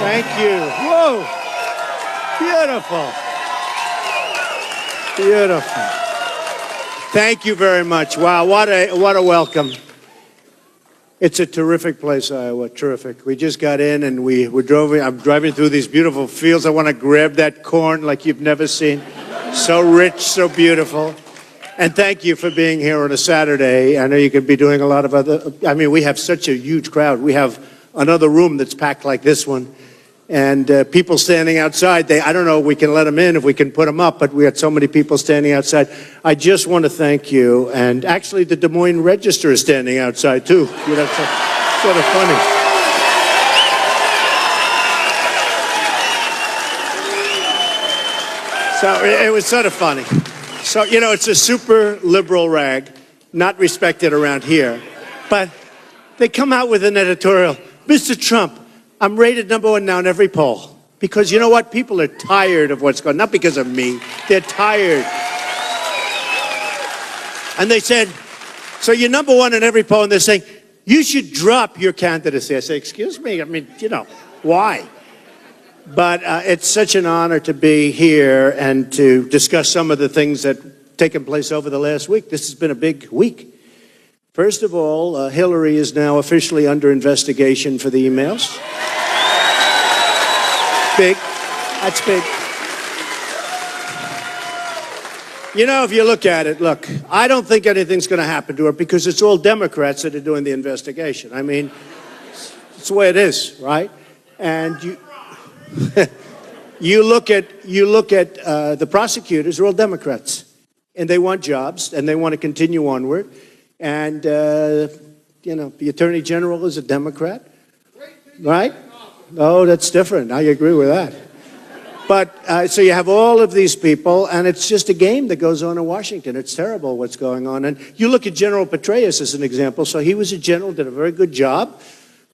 Thank you. Whoa. Beautiful. Beautiful. Thank you very much. Wow, what a welcome. It's a terrific place, Iowa. Terrific. We just got in and I'm driving through these beautiful fields. I want to grab that corn like you've never seen. So rich, so beautiful. And thank you for being here on a Saturday. I know you could be doing a lot of we have such a huge crowd. We have another room that's packed like this one. And people standing outside, I don't know if we can let them in, if we can put them up, but we had so many people standing outside. I just want to thank you. And actually, the Des Moines Register is standing outside, too. You know, so, sort of funny. So it was sort of funny. So, you know, it's a super liberal rag, not respected around here. But they come out with an editorial, Mr. Trump, I'm rated #1 now in every poll. Because you know what? People are tired of what's going on. Not because of me. They're tired. And they said, so you're #1 in every poll, and they're saying, you should drop your candidacy. I say, excuse me? I mean, you know, why? But it's such an honor to be here and to discuss some of the things that have taken place over the last week. This has been a big week. First of all, Hillary is now officially under investigation for the emails. Big. That's big. You know, if you look at it, look, I don't think anything's going to happen to her because it's all Democrats that are doing the investigation. I mean, it's the way it is, right? And you look at the prosecutors, they're all Democrats. And they want jobs, and they want to continue onward. And, you know, the Attorney General is a Democrat, right? Oh, that's different. I agree with that. But, so you have all of these people, and it's just a game that goes on in Washington. It's terrible what's going on. And you look at General Petraeus as an example. So he was a general, did a very good job,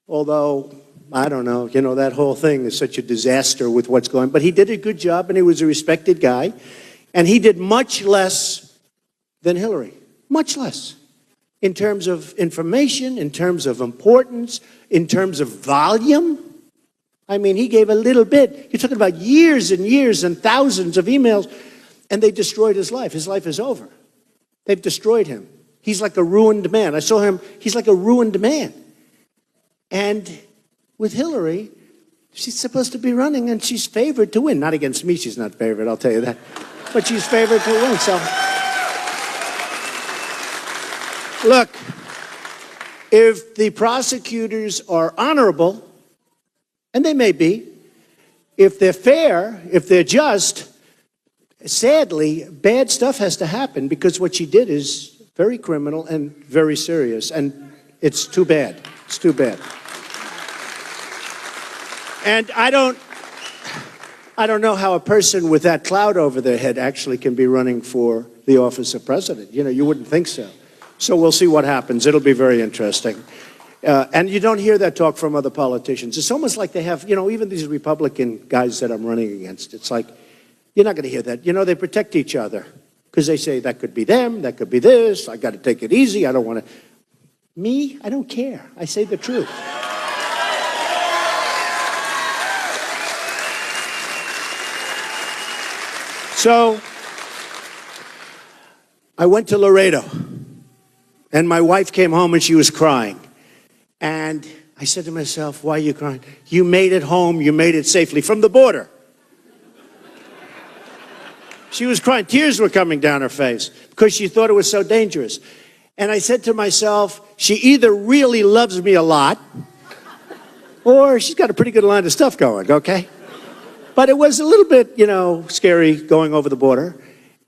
although, I don't know, you know, that whole thing is such a disaster with what's going on. But he did a good job, and he was a respected guy. And he did much less than Hillary, much less. In terms of information, in terms of importance, in terms of volume. I mean, he gave a little bit. You're talking about years and years and thousands of emails, and they destroyed his life. His life is over. They've destroyed him. He's like a ruined man. I saw him. He's like a ruined man. And with Hillary, she's supposed to be running, and she's favored to win. Not against me, she's not favored, I'll tell you that. But she's favored to win, so... Look, if the prosecutors are honorable, and they may be, if they're fair, if they're just, sadly, bad stuff has to happen because what she did is very criminal and very serious, and it's too bad. It's too bad. And I don't know how a person with that cloud over their head actually can be running for the office of president. You know, you wouldn't think so. So we'll see what happens. It'll be very interesting. And you don't hear that talk from other politicians. It's almost like they have, you know, even these Republican guys that I'm running against. It's like, you're not going to hear that. You know, they protect each other because they say that could be them, that could be this. I got to take it easy. I don't want to. Me, I don't care. I say the truth. So I went to Laredo. And my wife came home and she was crying. And I said to myself, why are you crying? You made it home, you made it safely from the border. She was crying, tears were coming down her face because she thought it was so dangerous. And I said to myself, she either really loves me a lot or she's got a pretty good line of stuff going, okay? But it was a little bit, you know, scary going over the border.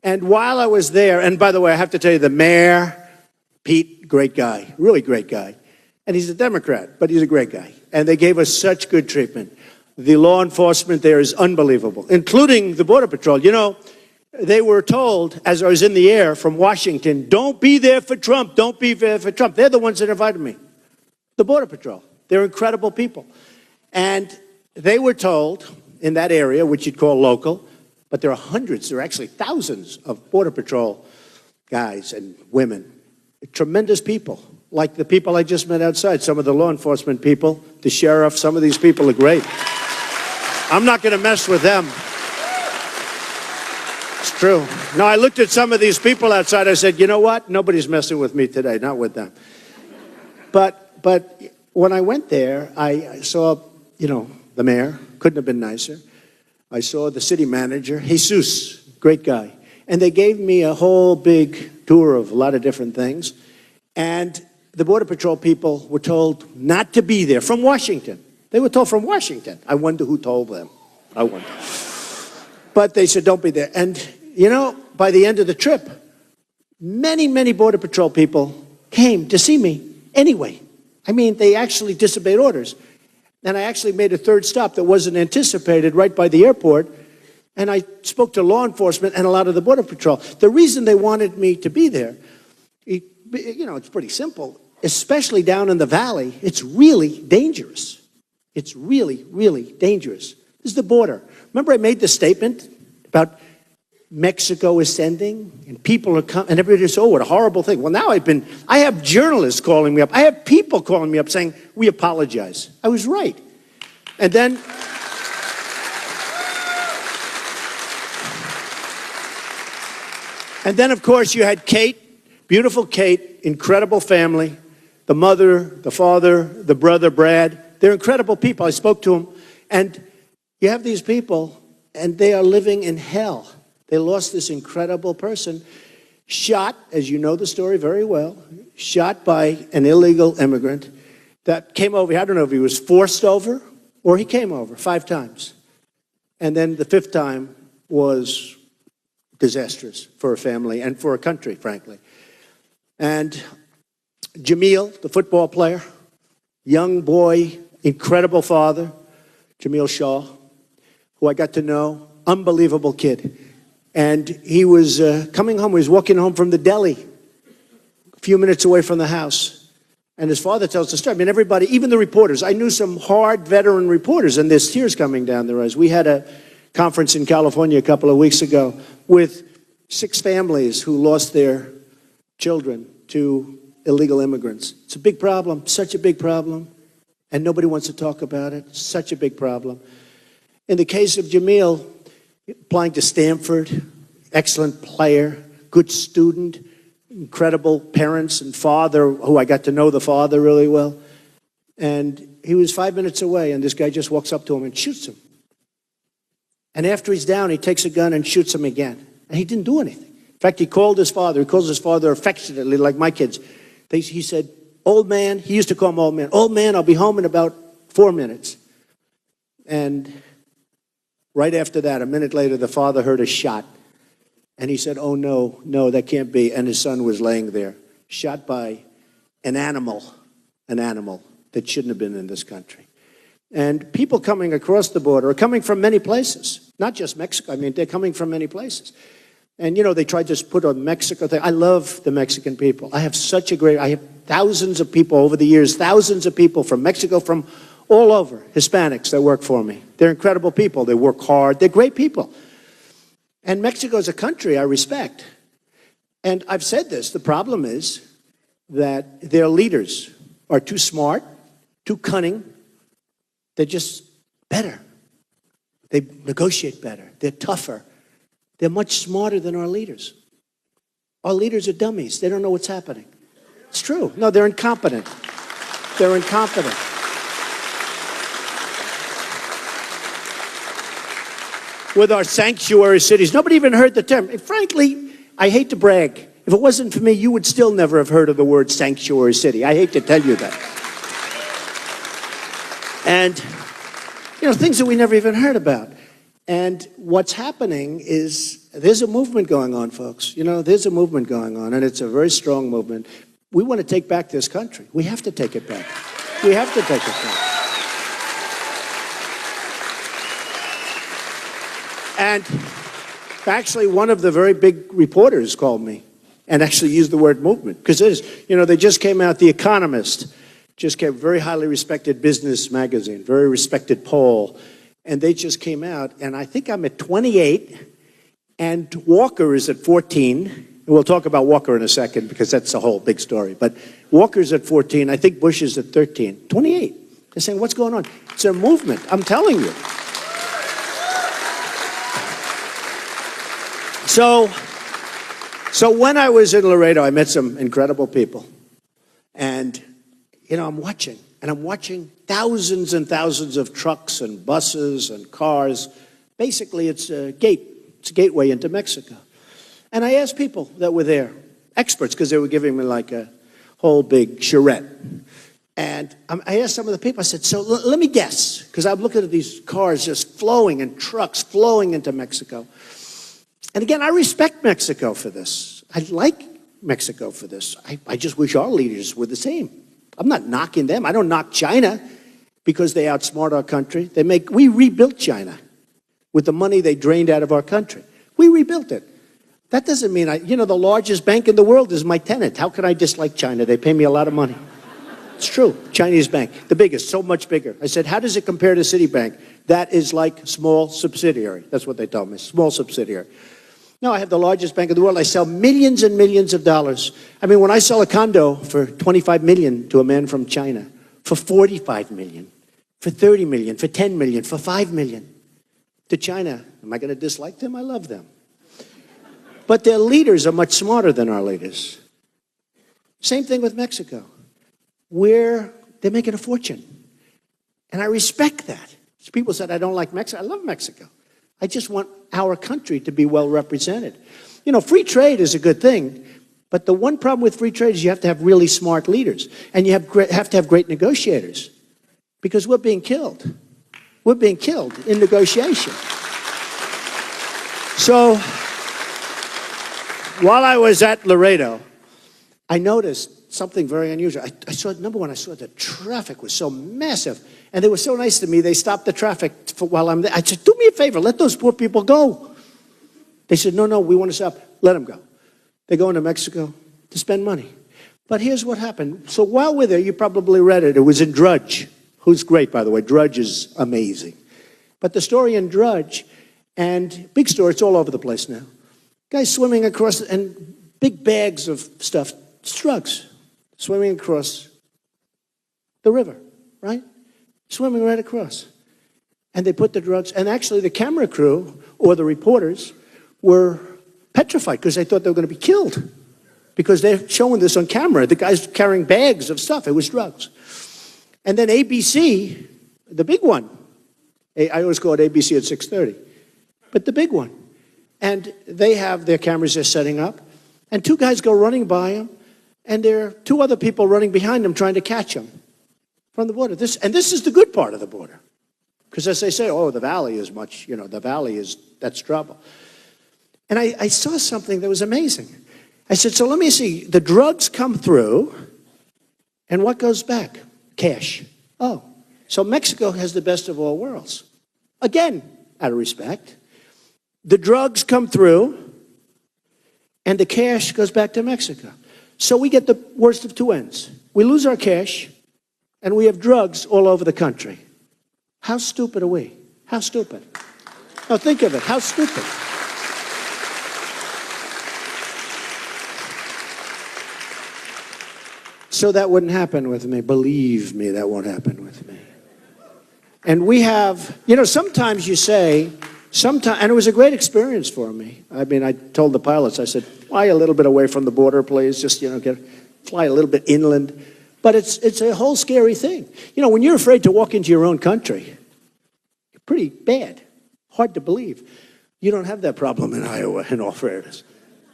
And while I was there, and by the way, I have to tell you, the mayor, Pete, great guy, really great guy. And he's a Democrat, but he's a great guy. And they gave us such good treatment. The law enforcement there is unbelievable, including the Border Patrol. You know, they were told, as I was in the air from Washington, don't be there for Trump, don't be there for Trump. They're the ones that invited me. The Border Patrol. They're incredible people. And they were told in that area, which you'd call local, but there are hundreds, there are actually thousands of Border Patrol guys and women. Tremendous people, like the people I just met outside, some of the law enforcement people, the sheriff, some of these people are great. I'm not going to mess with them. It's true. No, I looked at some of these people outside. I said, you know what? Nobody's messing with me today, not with them. But when I went there, I saw, the mayor. Couldn't have been nicer. I saw the city manager, Jesus, great guy. And they gave me a whole big tour of a lot of different things. And the Border Patrol people were told not to be there from Washington. They were told from Washington. I wonder who told them. I wonder. But they said, don't be there. And, by the end of the trip, many, many Border Patrol people came to see me anyway. I mean, they actually disobeyed orders. And I actually made a third stop that wasn't anticipated right by the airport. And I spoke to law enforcement and a lot of the Border Patrol. The reason they wanted me to be there, it's pretty simple. Especially down in the valley, it's really dangerous. It's really, really dangerous. This is the border. Remember I made the statement about Mexico is sending and people are coming and everybody says, oh, what a horrible thing. Well, now I have journalists calling me up. I have people calling me up saying, we apologize. I was right. And then of course, you had Kate, beautiful Kate, incredible family, the mother, the father, the brother, Brad. They're incredible people. I spoke to them. And you have these people, and they are living in hell. They lost this incredible person, shot, as you know the story very well, shot by an illegal immigrant that came over. I don't know if he was forced over or he came over 5 times. And then the 5th time was disastrous for a family and for a country, frankly. And Jamil, the football player, young boy, incredible father, Jamil Shaw, who I got to know, unbelievable kid. And he was coming home, he was walking home from the deli, a few minutes away from the house. And his father tells the story. I mean, everybody, even the reporters, I knew some hard veteran reporters, and there's tears coming down their eyes. We had a conference in California a couple of weeks ago with 6 families who lost their children to illegal immigrants. It's a big problem, such a big problem, and nobody wants to talk about it. Such a big problem. In the case of Jamil, applying to Stanford, excellent player, good student, incredible parents and father, who I got to know the father really well. And he was 5 minutes away, and this guy just walks up to him and shoots him. And after he's down, he takes a gun and shoots him again. And he didn't do anything. In fact, he called his father. He calls his father affectionately, like my kids. He said, old man, he used to call him old man, I'll be home in about 4 minutes. And right after that, a minute later, the father heard a shot. And he said, oh, no, that can't be. And his son was laying there, shot by an animal that shouldn't have been in this country. And people coming across the border are coming from many places, not just Mexico. I mean, they're coming from many places. And, they tried to put a Mexico thing. I love the Mexican people. I have thousands of people over the years, thousands of people from Mexico, from all over, Hispanics that work for me. They're incredible people. They work hard. They're great people. And Mexico is a country I respect. And I've said this. The problem is that their leaders are too smart, too cunning. They're just better. They negotiate better. They're tougher. They're much smarter than our leaders. Our leaders are dummies. They don't know what's happening. It's true. No, they're incompetent. They're incompetent. With our sanctuary cities, nobody even heard the term. And frankly, I hate to brag. If it wasn't for me, you would still never have heard of the word sanctuary city. I hate to tell you that. And, things that we never even heard about. And what's happening is there's a movement going on, folks. There's a movement going on, and it's a very strong movement. We want to take back this country. We have to take it back. We have to take it back. And actually, one of the very big reporters called me and actually used the word movement. Because it is, they just came out, The Economist, just came, very highly respected business magazine, very respected poll. And they just came out, and I think I'm at 28, and Walker is at 14. And we'll talk about Walker in a second, because that's a whole big story. But Walker's at 14. I think Bush is at 13. 28. They're saying, what's going on? It's a movement. I'm telling you. So when I was in Laredo, I met some incredible people. And, I'm watching thousands and thousands of trucks and buses and cars. Basically, it's a gateway into Mexico. And I asked people that were there, experts, because they were giving me like a whole big charrette. And I asked some of the people, I said, so let me guess, because I'm looking at these cars just flowing and trucks flowing into Mexico. And again, I respect Mexico for this. I like Mexico for this. I just wish our leaders were the same. I'm not knocking them. I don't knock China because they outsmart our country. We rebuilt China with the money they drained out of our country. We rebuilt it. That doesn't mean the largest bank in the world is my tenant. How can I dislike China? They pay me a lot of money. It's true. Chinese bank, the biggest, so much bigger. I said, how does it compare to Citibank? That is like small subsidiary. That's what they told me, small subsidiary. No, I have the largest bank in the world. I sell millions and millions of dollars. I mean, when I sell a condo for $25 million to a man from China, for $45 million, for $30 million, for $10 million, for $5 million to China, am I going to dislike them? I love them. But their leaders are much smarter than our leaders. Same thing with Mexico. They're making a fortune. And I respect that. People said, I don't like Mexico. I love Mexico. I just want our country to be well represented. Free trade is a good thing, but the one problem with free trade is you have to have really smart leaders, and you have to have great negotiators, because we're being killed. We're being killed in negotiation. So while I was at Laredo, I noticed something very unusual. I saw the traffic was so massive, and they were so nice to me. They stopped the traffic while I'm there. I said, do me a favor, let those poor people go. They said, no, we want to stop. Let them go. They go into Mexico to spend money. But here's what happened. So while we're there, you probably read it. It was in Drudge, who's great, by the way. Drudge is amazing. But the story in Drudge, and big story, it's all over the place now. Guys swimming across, and big bags of stuff, drugs, swimming across the river, right? Swimming right across. And they put the drugs, and actually the camera crew, or the reporters, were petrified because they thought they were going to be killed. Because they're showing this on camera. The guy's carrying bags of stuff. It was drugs. And then ABC, the big one. I always call it ABC at 6:30. But the big one. And they have their cameras they're setting up. And two guys go running by him. And there are two other people running behind him trying to catch him from the border. This is the good part of the border. Because as they say, the valley is much, that's trouble. And I saw something that was amazing. I said, so let me see. The drugs come through, and what goes back? Cash. Oh, so Mexico has the best of all worlds. Again, out of respect. The drugs come through, and the cash goes back to Mexico. So we get the worst of two ends. We lose our cash, and we have drugs all over the country. How stupid are we? How stupid? Now think of it. How stupid? So that wouldn't happen with me. Believe me, that won't happen with me. And we have, sometimes you say, and it was a great experience for me. I mean, I told the pilots, I said, fly a little bit away from the border, please. Just, fly a little bit inland. But it's a whole scary thing. When you're afraid to walk into your own country, it's pretty bad. Hard to believe. You don't have that problem in Iowa, in all fairness.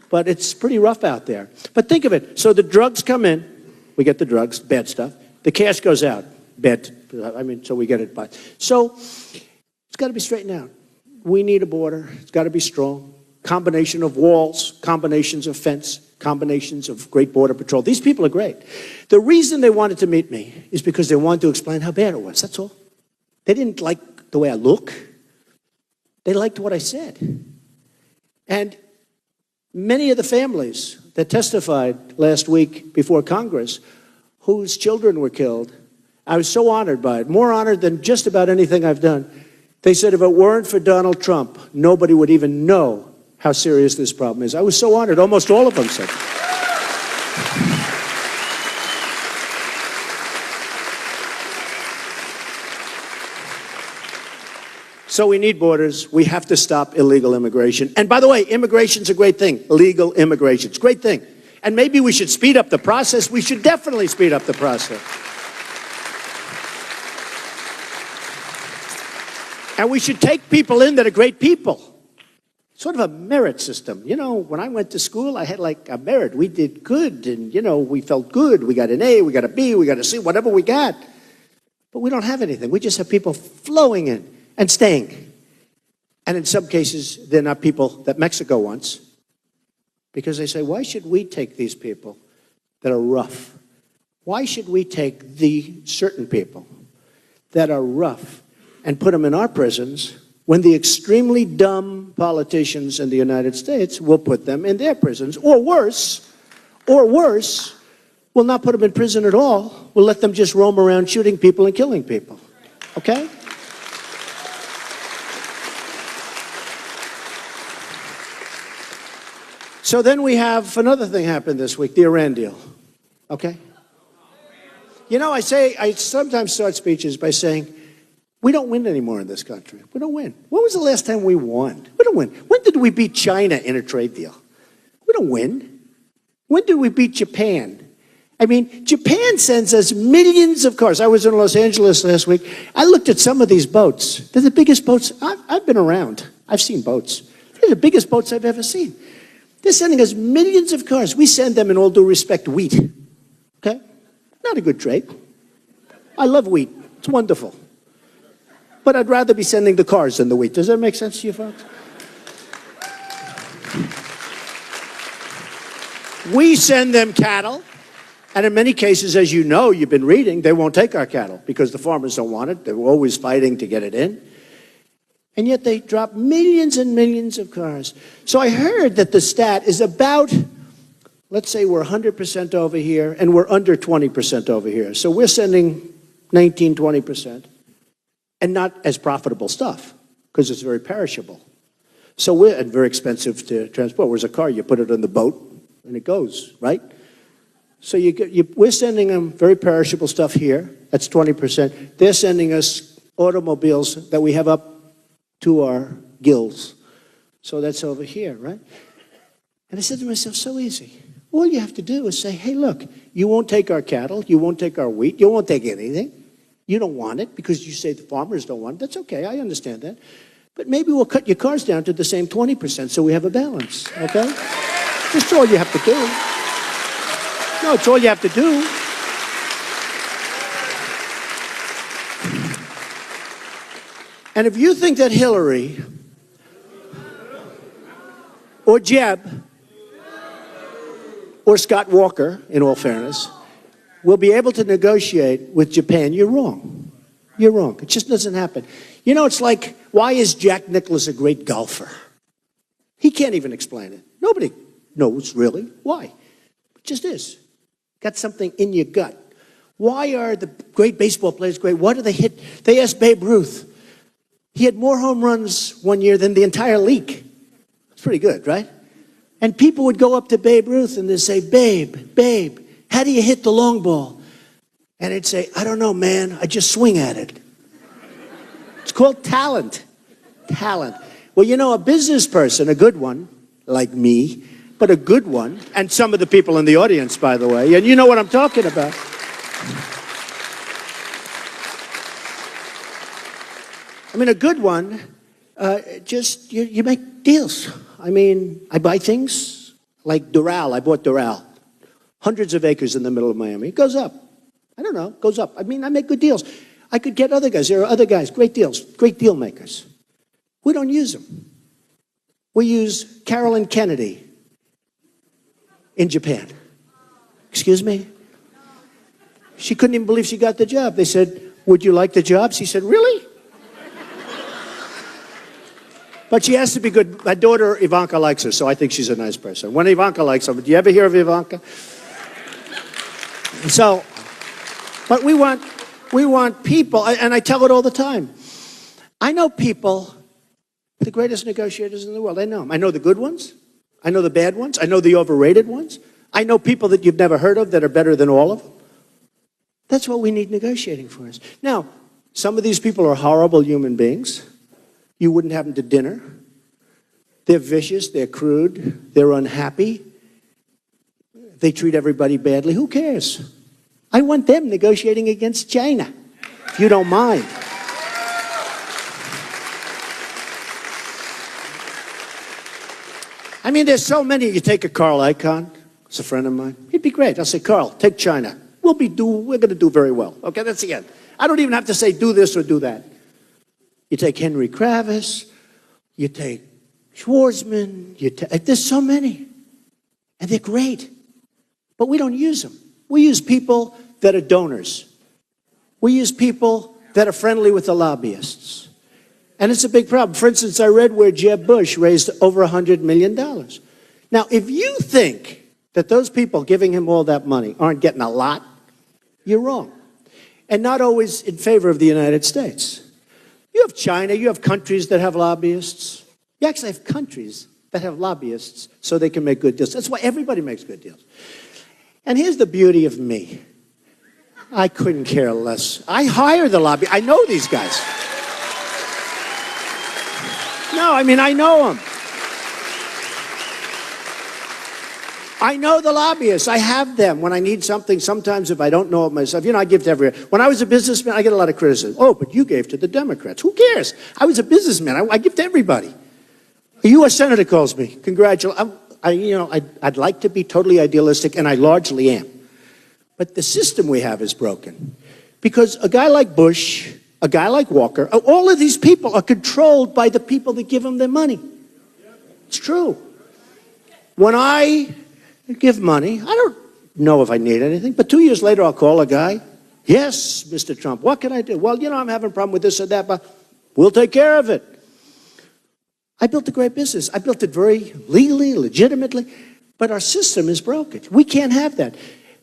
But it's pretty rough out there. But think of it. So the drugs come in. We get the drugs, bad stuff. The cash goes out, so we get it by. So it's got to be straightened out. We need a border. It's got to be strong. Combination of walls, combinations of fence, combinations of great border patrol. These people are great. The reason they wanted to meet me is because they wanted to explain how bad it was. That's all. They didn't like the way I look. They liked what I said. And many of the families that testified last week before Congress, whose children were killed, I was so honored by it, more honored than just about anything I've done. They said if it weren't for Donald Trump, nobody would even know how serious this problem is. I was so honored. Almost all of them said. So we need borders. We have to stop illegal immigration. And by the way, immigration's a great thing. Legal immigration. It's a great thing. And maybe we should speed up the process. We should definitely speed up the process. And we should take people in that are great people. Sort of a merit system. You know, when I went to school, I had like a merit. We did good, and, you know, we felt good. We got an A, we got a B, we got a C, whatever we got. But we don't have anything. We just have people flowing in and staying. And in some cases, they're not people that Mexico wants, because they say, why should we take these people that are rough? Why should we take the certain people that are rough and put them in our prisons when the extremely dumb politicians in the United States will put them in their prisons? Or worse, we'll not put them in prison at all. We'll let them just roam around shooting people and killing people. Okay? So then we have another thing happened this week, the Iran deal. Okay? You know, I sometimes start speeches by saying, we don't win anymore in this country. We don't win. When was the last time we won? We don't win. When did we beat China in a trade deal? We don't win. When did we beat Japan? I mean, Japan sends us millions of cars. I was in Los Angeles last week. I looked at some of these boats. They're the biggest boats. I've been around. I've seen boats. They're the biggest boats I've ever seen. They're sending us millions of cars. We send them, in all due respect, wheat. Okay? Not a good trade. I love wheat. It's wonderful. But I'd rather be sending the cars than the wheat. Does that make sense to you folks? We send them cattle, and in many cases, as you know, you've been reading, they won't take our cattle because the farmers don't want it. They're always fighting to get it in. And yet they drop millions and millions of cars. So I heard that the stat is about, let's say we're 100% over here, and we're under 20% over here. So we're sending 19, 20%. And not as profitable stuff, because it's very perishable. So we're very expensive to transport. Whereas a car, you put it on the boat, and it goes, right? So we're sending them very perishable stuff here. That's 20%. They're sending us automobiles that we have up to our gills. So that's over here, right? And I said to myself, so easy. All you have to do is say, hey, look, you won't take our cattle, you won't take our wheat, you won't take anything. You don't want it because you say the farmers don't want it. That's okay, I understand that. But maybe we'll cut your cars down to the same 20% so we have a balance, okay? That's all you have to do. No, it's all you have to do. And if you think that Hillary or Jeb or Scott Walker, in all fairness, will be able to negotiate with Japan, you're wrong. You're wrong. It just doesn't happen. You know, it's like, why is Jack Nicklaus a great golfer? He can't even explain it. Nobody knows, really. Why? It just is. Got something in your gut. Why are the great baseball players great? Why do they hit? They asked Babe Ruth. He had more home runs one year than the entire league. It's pretty good, right? And people would go up to Babe Ruth and they'd say, Babe, how do you hit the long ball? And he'd say, I don't know, man. I just swing at it. It's called talent. Talent. Well, you know, a business person, a good one, like me, but a good one, and some of the people in the audience, by the way, and you know what I'm talking about. I mean, a good one, you make deals. I mean, I buy things like Doral. I bought Doral. Hundreds of acres in the middle of Miami. It goes up. I don't know, it goes up. I mean, I make good deals. I could get other guys. There are other guys, great deals, great deal makers. We don't use them. We use Carolyn Kennedy in Japan. Excuse me? She couldn't even believe she got the job. They said, would you like the job? She said, really? But she has to be good. My daughter, Ivanka, likes her, so I think she's a nice person. When Ivanka likes her, do you ever hear of Ivanka? So, but we want people, and I tell it all the time. I know people, the greatest negotiators in the world. I know them. I know the good ones. I know the bad ones. I know the overrated ones. I know people that you've never heard of that are better than all of them. That's what we need negotiating for us. Now, some of these people are horrible human beings. You wouldn't have them to dinner. They're vicious, they're crude, they're unhappy. They treat everybody badly. Who cares? I want them negotiating against China, if you don't mind. I mean, there's so many. You take a Carl Icahn, he's a friend of mine. He'd be great. I'll say, Carl, take China. We're going to do very well. Okay, that's the end. I don't even have to say do this or do that. You take Henry Kravis, you take Schwarzman, there's so many. And they're great. But we don't use them. We use people that are donors. We use people that are friendly with the lobbyists. And it's a big problem. For instance, I read where Jeb Bush raised over $100 million. Now, if you think that those people giving him all that money aren't getting a lot, you're wrong. And not always in favor of the United States. You have China, you have countries that have lobbyists. You actually have countries that have lobbyists so they can make good deals. That's why everybody makes good deals. And here's the beauty of me. I couldn't care less. I hire the lobby. I know these guys. No, I mean, I know them. I know the lobbyists. I have them when I need something. Sometimes if I don't know it myself, I give to everyone. When I was a businessman, I get a lot of criticism. Oh, but you gave to the Democrats. Who cares? I was a businessman. I give to everybody. A U.S. Senator calls me. Congratulations. I'd like to be totally idealistic, and I largely am. But the system we have is broken. Because a guy like Bush, a guy like Walker, all of these people are controlled by the people that give them their money. It's true. When I give money, I don't know if I need anything, but 2 years later I'll call a guy. Yes, Mr. Trump, what can I do? Well, I'm having a problem with this or that, but we'll take care of it. I built a great business. I built it very legally, legitimately, but our system is broken. We can't have that.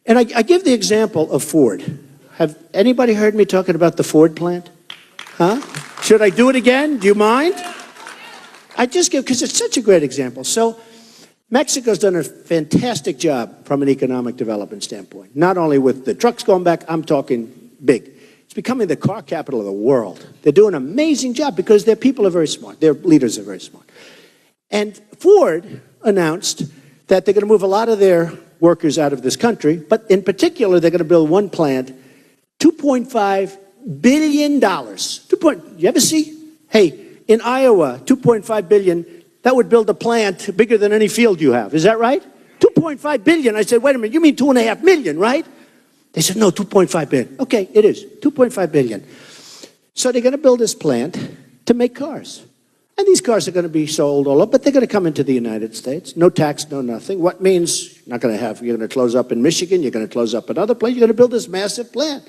And I give the example of Ford. Have anybody heard me talking about the Ford plant? Huh? Should I do it again? Do you mind? I just give, because it's such a great example. So Mexico's done a fantastic job from an economic development standpoint. Not only with the trucks going back, I'm talking big. It's becoming the car capital of the world. They're doing an amazing job because their people are very smart. Their leaders are very smart. And Ford announced that they're going to move a lot of their workers out of this country, but in particular, they're going to build one plant, $2.5 billion. You ever see? Hey, in Iowa, $2.5 billion, that would build a plant bigger than any field you have. Is that right? $2.5 billion. I said, wait a minute, you mean 2.5 million, right? They said, no, 2.5 billion. Okay, it is, 2.5 billion. So they're going to build this plant to make cars. And these cars are going to be sold all over, but they're going to come into the United States. No tax, no nothing. What means you're going to close up in Michigan, you're going to close up another place, you're going to build this massive plant.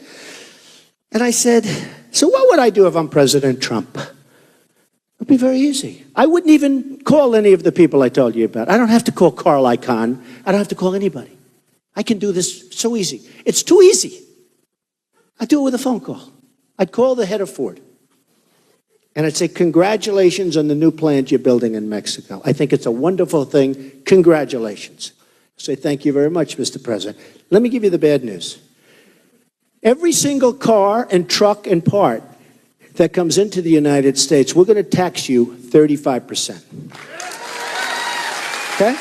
And I said, so what would I do if I'm President Trump? It would be very easy. I wouldn't even call any of the people I told you about. I don't have to call Carl Icahn. I don't have to call anybody. I can do this so easy. It's too easy. I'd do it with a phone call. I'd call the head of Ford. And I'd say, congratulations on the new plant you're building in Mexico. I think it's a wonderful thing. Congratulations. I'd say, thank you very much, Mr. President. Let me give you the bad news. Every single car and truck and part that comes into the United States, we're going to tax you 35%. Okay?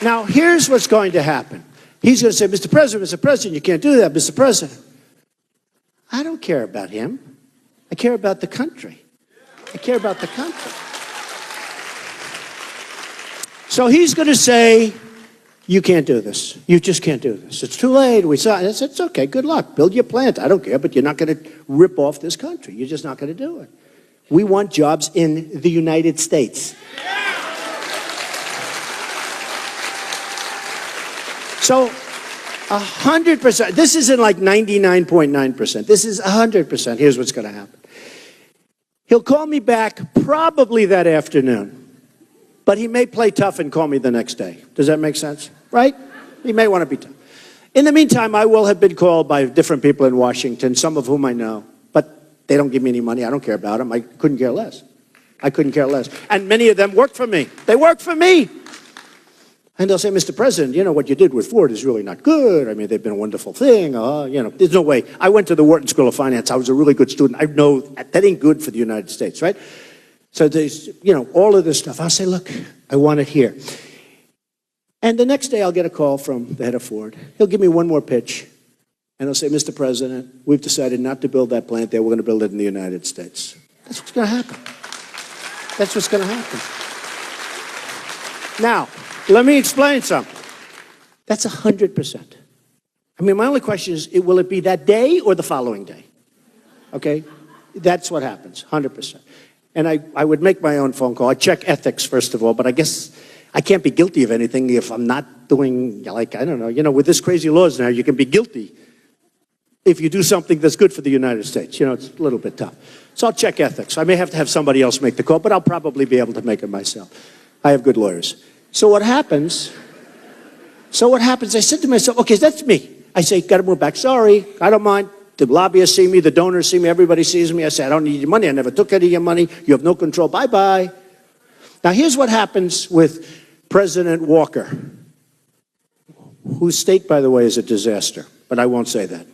Now, here's what's going to happen. He's going to say, Mr. President, you can't do that, Mr. President. I don't care about him. I care about the country. I care about the country. So he's going to say, you can't do this. You just can't do this. It's too late. We saw it. I said, it's okay. Good luck. Build your plant. I don't care, but you're not going to rip off this country. You're just not going to do it. We want jobs in the United States. So 100%, this isn't like 99.9%. This is 100%. Here's what's going to happen. He'll call me back probably that afternoon, but he may play tough and call me the next day. Does that make sense? Right? He may want to be tough. In the meantime, I will have been called by different people in Washington, some of whom I know, but they don't give me any money. I don't care about them. I couldn't care less. I couldn't care less. And many of them work for me. They work for me. And they'll say, Mr. President, you know, what you did with Ford is really not good. I mean, they've been a wonderful thing. You know, there's no way. I went to the Wharton School of Finance. I was a really good student. I know that ain't good for the United States, right? So there's, you know, all of this stuff. I'll say, look, I want it here. And the next day I'll get a call from the head of Ford. He'll give me one more pitch. And he'll say, Mr. President, we've decided not to build that plant there. We're going to build it in the United States. That's what's going to happen. That's what's going to happen. Now, let me explain something. That's 100%. I mean, my only question is, will it be that day or the following day? Okay? That's what happens, 100%. And I would make my own phone call. I check ethics, first of all, but I guess I can't be guilty of anything if I'm not doing, like, I don't know, you know, with this crazy laws now, you can be guilty if you do something that's good for the United States. You know, it's a little bit tough. So I'll check ethics. I may have to have somebody else make the call, but I'll probably be able to make it myself. I have good lawyers. So what happens, I said to myself, okay, that's me. I say, got to move back. Sorry, I don't mind. The lobbyists see me, the donors see me, everybody sees me. I say, I don't need your money. I never took any of your money. You have no control. Bye-bye. Now, here's what happens with President Walker, whose state, by the way, is a disaster, but I won't say that.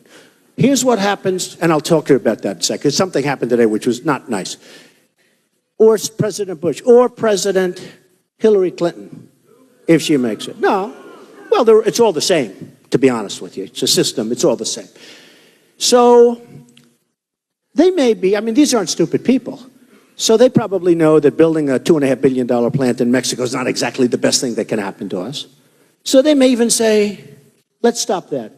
Here's what happens, and I'll talk to you about that in a second. Something happened today which was not nice. Or President Bush, or President Hillary Clinton, if she makes it. No. Well, it's all the same, to be honest with you. It's a system. It's all the same. So they may be, I mean, these aren't stupid people. So they probably know that building a $2.5 billion plant in Mexico is not exactly the best thing that can happen to us. So they may even say, let's stop that.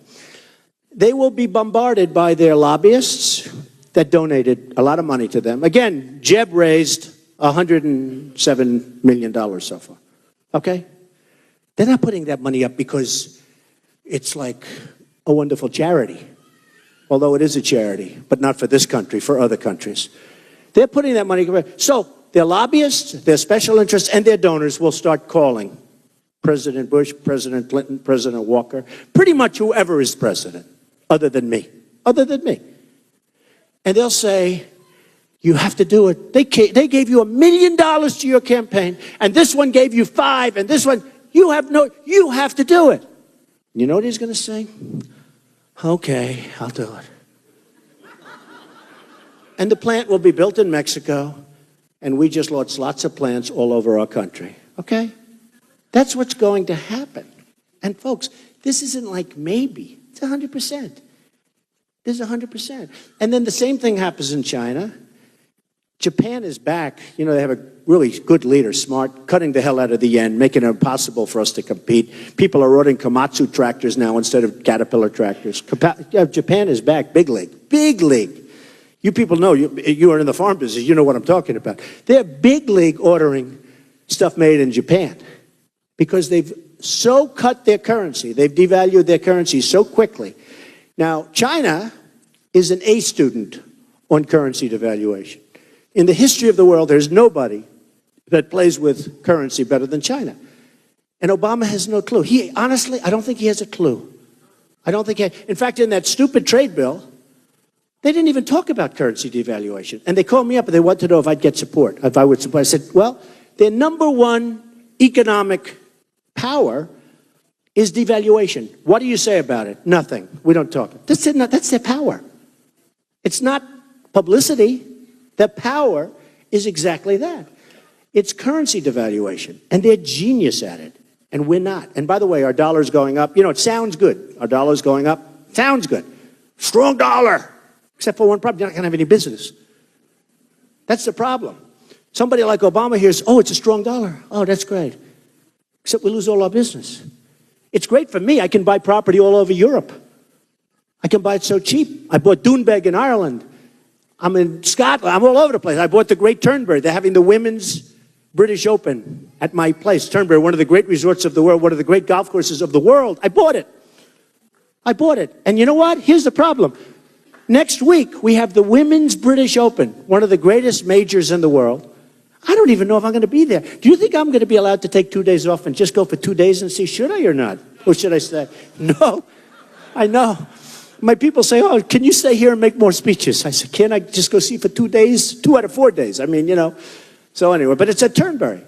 They will be bombarded by their lobbyists that donated a lot of money to them. Again, Jeb raised $107 million so far. Okay? They're not putting that money up because it's like a wonderful charity. Although it is a charity, but not for this country, for other countries. They're putting that money. So their lobbyists, their special interests, and their donors will start calling President Bush, President Clinton, President Walker, pretty much whoever is president, other than me. And they'll say, you have to do it. They gave you $1 million to your campaign, and this one gave you $5 million, and this one, you have to do it. You know what he's going to say? Okay, I'll do it. And the plant will be built in Mexico, and we just launched lots of plants all over our country. Okay? That's what's going to happen. And folks, this isn't like maybe. It's 100%. This is 100%. And then the same thing happens in China. Japan is back. You know, they have a really good leader, smart, cutting the hell out of the yen, making it impossible for us to compete. People are ordering Komatsu tractors now instead of Caterpillar tractors. Japan is back, big league, big league. You people know, you are in the farm business, you know what I'm talking about. They're big league ordering stuff made in Japan because they've so cut their currency, they've devalued their currency so quickly. Now, China is an A student on currency devaluation. In the history of the world, there's nobody that plays with currency better than China. And Obama has no clue. Honestly, I don't think he has a clue. In fact, in that stupid trade bill, they didn't even talk about currency devaluation. And they called me up and they wanted to know if I'd get support, if I would support. I said, well, their number one economic power is devaluation. What do you say about it? Nothing. We don't talk. That's their power. It's not publicity. The power is exactly that. It's currency devaluation. And they're genius at it. And we're not. And by the way, our dollar's going up. You know, it sounds good. Our dollar's going up. Sounds good. Strong dollar. Except for one problem, you're not going to have any business. That's the problem. Somebody like Obama hears, oh, it's a strong dollar. Oh, that's great. Except we lose all our business. It's great for me. I can buy property all over Europe. I can buy it so cheap. I bought Doonbeg in Ireland. I'm in Scotland. I'm all over the place. I bought the Great Turnberry. They're having the Women's British Open at my place. Turnberry, one of the great resorts of the world, one of the great golf courses of the world. I bought it. And you know what? Here's the problem. Next week, we have the Women's British Open, one of the greatest majors in the world. I don't even know if I'm going to be there. Do you think I'm going to be allowed to take 2 days off and just go for 2 days and see, should I or not? Or should I stay? No, I know. My people say, oh, can you stay here and make more speeches? I said, can't I just go see for 2 days? 2 out of 4 days. I mean, you know. So anyway, but it's at Turnberry.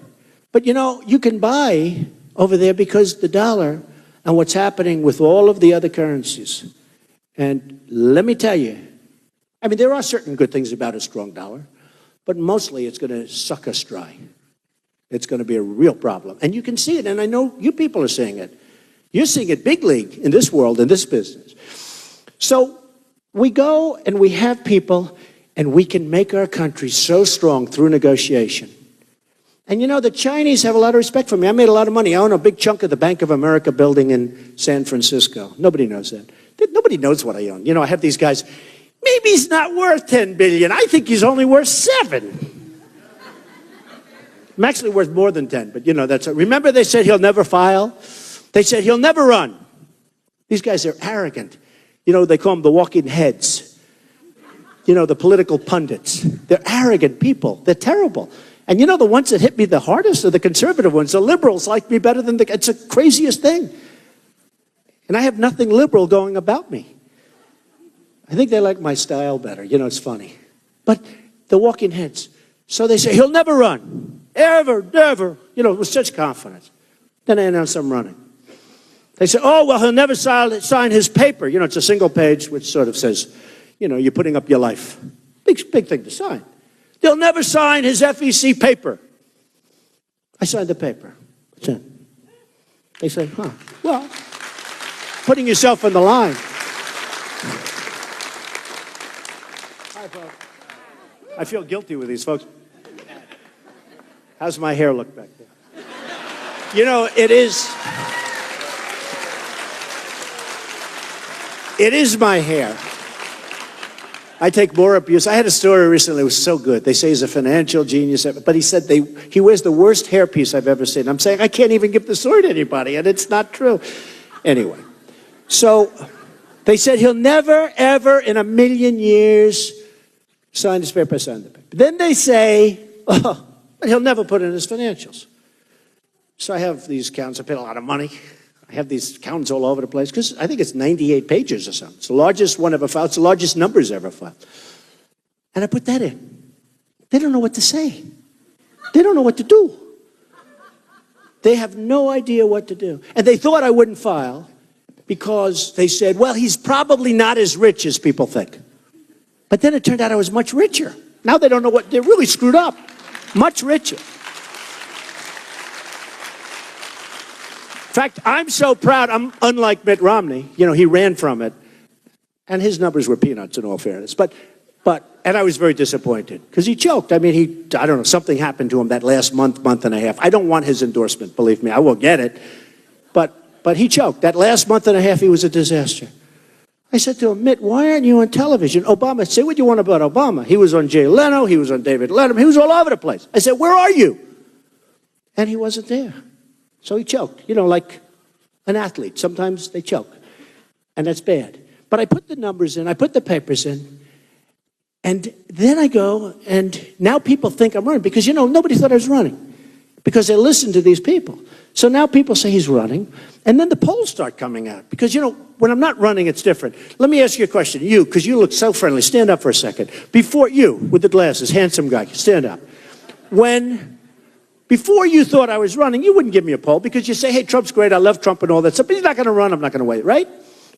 But, you know, you can buy over there because the dollar and what's happening with all of the other currencies. And let me tell you, I mean, there are certain good things about a strong dollar, but mostly it's going to suck us dry. It's going to be a real problem. And you can see it, and I know you people are seeing it. You're seeing it big league in this world, in this business. So we go and we have people, and we can make our country so strong through negotiation. And you know, the Chinese have a lot of respect for me. I made a lot of money. I own a big chunk of the Bank of America building in San Francisco. Nobody knows that. Nobody knows what I own. You know, I have these guys, maybe he's not worth 10 billion. I think he's only worth 7. I'm actually worth more than 10, but you know, remember they said he'll never file? They said he'll never run. These guys are arrogant. You know, they call them the walking heads. You know, the political pundits. They're arrogant people. They're terrible. And you know, the ones that hit me the hardest are the conservative ones. The liberals like me better than it's the craziest thing. And I have nothing liberal going about me. I think they like my style better. You know, it's funny. But the walking heads. So they say, he'll never run. Ever, never. You know, with such confidence. Then I announce I'm running. They say, oh, well, he'll never sign his paper. You know, it's a single page which sort of says, you know, you're putting up your life. Big thing to sign. They'll never sign his FEC paper. I signed the paper. That's it. They say, huh, well, putting yourself on the line. Hi, folks. I feel guilty with these folks. How's my hair look back there? You know, it is my hair. I take more abuse. I had a story recently. It was so good. They say he's a financial genius, but he said he wears the worst hairpiece I've ever seen. I'm saying I can't even give the story to anybody, and it's not true. Anyway, so they said he'll never, ever in a million years sign his paper, sign the paper. Then they say, oh, but he'll never put in his financials. So I have these accounts. I paid a lot of money. I have these accountants all over the place because I think it's 98 pages or something. It's the largest one ever filed. It's the largest numbers ever filed. And I put that in. They don't know what to say. They don't know what to do. They have no idea what to do. And they thought I wouldn't file because they said, well, he's probably not as rich as people think. But then it turned out I was much richer. Now they don't know what, they're really screwed up. Much richer. In fact, I'm so proud. I'm unlike Mitt Romney. You know, he ran from it. And his numbers were peanuts in all fairness. And I was very disappointed because he choked. I mean, I don't know, something happened to him that last month and a half. I don't want his endorsement, believe me. I will get it. But he choked. That last month and a half, he was a disaster. I said to him, Mitt, why aren't you on television? Obama, say what you want about Obama. He was on Jay Leno. He was on David Letterman. He was all over the place. I said, where are you? And he wasn't there. So he choked, you know, like an athlete. Sometimes they choke, and that's bad. But I put the numbers in, I put the papers in, and then I go, and now people think I'm running because, you know, nobody thought I was running because they listened to these people. So now people say he's running, and then the polls start coming out because, you know, when I'm not running, it's different. Let me ask you a question. You, because you look so friendly, stand up for a second. Before you, with the glasses, handsome guy, stand up. Before you thought I was running, you wouldn't give me a poll because you say, hey, Trump's great, I love Trump and all that stuff, but he's not going to run, I'm not going to wait, right?